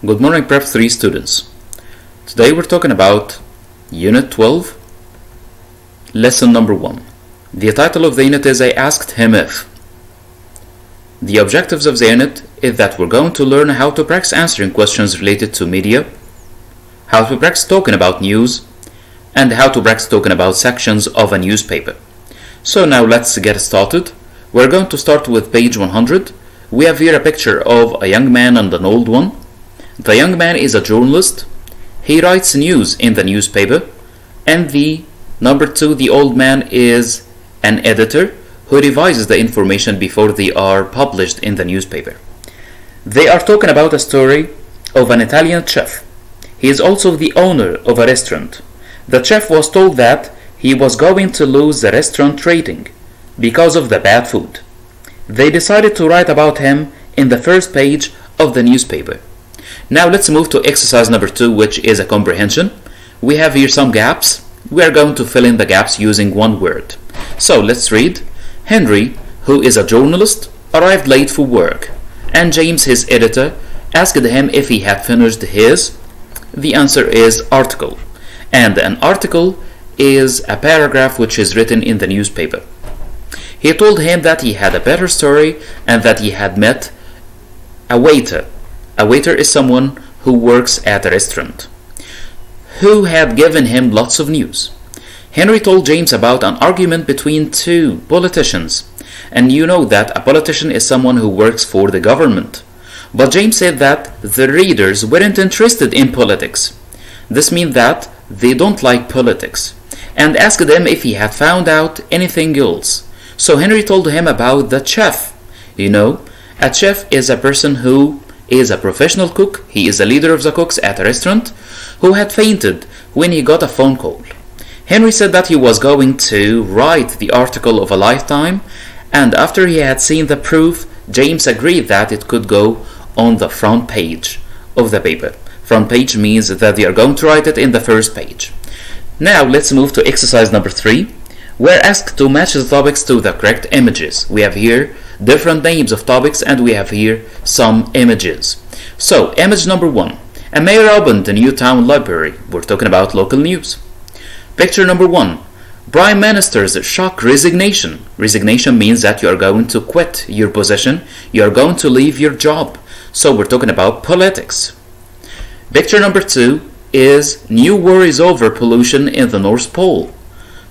Good morning, Prep 3 students. Today we're talking about Unit 12, Lesson number 1. The title of the unit is I Asked Him If. The objectives of the unit is that we're going to learn how to practice answering questions related to media, how to practice talking about news, and how to practice talking about sections of a newspaper. So now let's get started. We're going to start with page 100. We have here a picture of a young man and an old one. The young man is a journalist. He writes news in the newspaper. And the number 2, the old man, is an editor who revises the information before they are published in the newspaper. They are talking about a story of an Italian chef. He is also the owner of a restaurant. The chef was told that he was going to lose the restaurant rating because of the bad food. They decided to write about him in the first page of the newspaper. Now let's move to exercise number 2, which is a comprehension. We have here some gaps. We are going to fill in the gaps using one word. So let's read. Henry, who is a journalist, arrived late for work, and James, his editor, asked him if he had finished his. The answer is article, and an article is a paragraph which is written in the newspaper. He told him that he had a better story and that he had met a waiter. A waiter is someone who works at a restaurant, who had given him lots of news. Henry told James about an argument between two politicians, and you know that a politician is someone who works for the government. But James said that the readers weren't interested in politics. This means that they don't like politics, and asked him if he had found out anything else. So Henry told him about the chef. You know, a chef is a person who is a professional cook. He is a leader of the cooks at a restaurant who had fainted when he got a phone call. Henry said that he was going to write the article of a lifetime, and after he had seen the proof, James agreed that it could go on the front page of the paper. Front page means that they are going to write it in the first page. Now let's move to exercise number 3. We're asked to match the topics to the correct images. We have here different names of topics and we have here some images. So image number 1. A mayor opened a new town library. We're talking about local news. Picture number 1. Prime Minister's shock resignation. Resignation means that you are going to quit your position. You are going to leave your job. So we're talking about politics. Picture number 2 is new worries over pollution in the North Pole.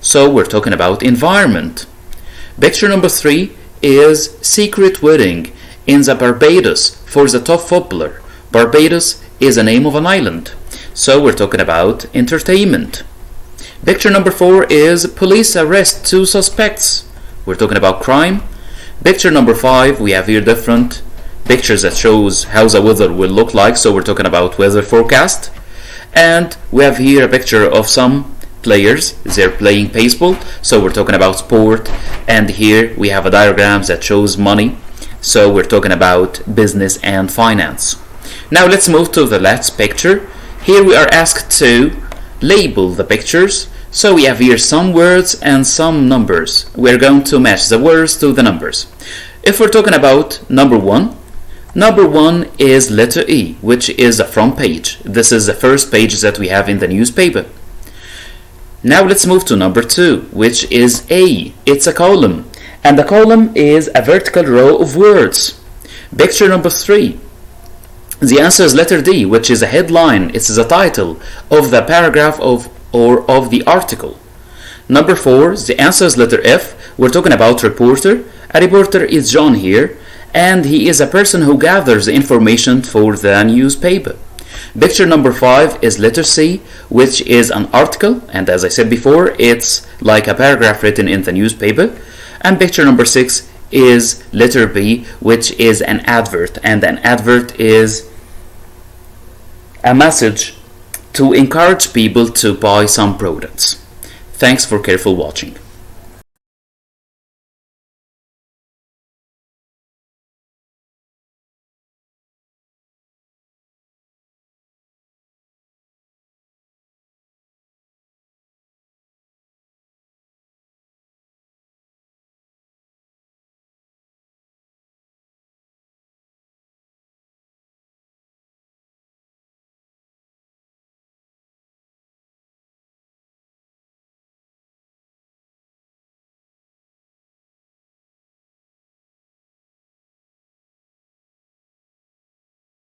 So we're talking about environment. Picture number 3 is secret wedding in the Barbados for the top footballer. Barbados is a name of an island. So we're talking about entertainment. Picture number 4 is police arrest 2 suspects. We're talking about crime. Picture number 5, we have here different pictures that shows how the weather will look like. So we're talking about weather forecast. And we have here a picture of some players. They're playing baseball. So we're talking about sport. And here we have a diagram that shows money. So we're talking about business and finance. Now let's move to the last picture. Here we are asked to label the pictures. So we have here some words and some numbers. We're going to match the words to the numbers. If we're talking about number 1, number 1 is letter E, which is the front page. This is the first page that we have in the newspaper. Now let's move to number 2, which is A. It's a column, and the column is a vertical row of words. Picture number 3. The answer is letter D, which is a headline. It's the title of the paragraph of the article. Number 4, the answer is letter F. We're talking about reporter. A reporter is John here, and he is a person who gathers the information for the newspaper. Picture number 5 is letter C, which is an article, and as I said before, it's like a paragraph written in the newspaper. And picture number 6 is letter B, which is an advert, and an advert is a message to encourage people to buy some products. Thanks for careful watching.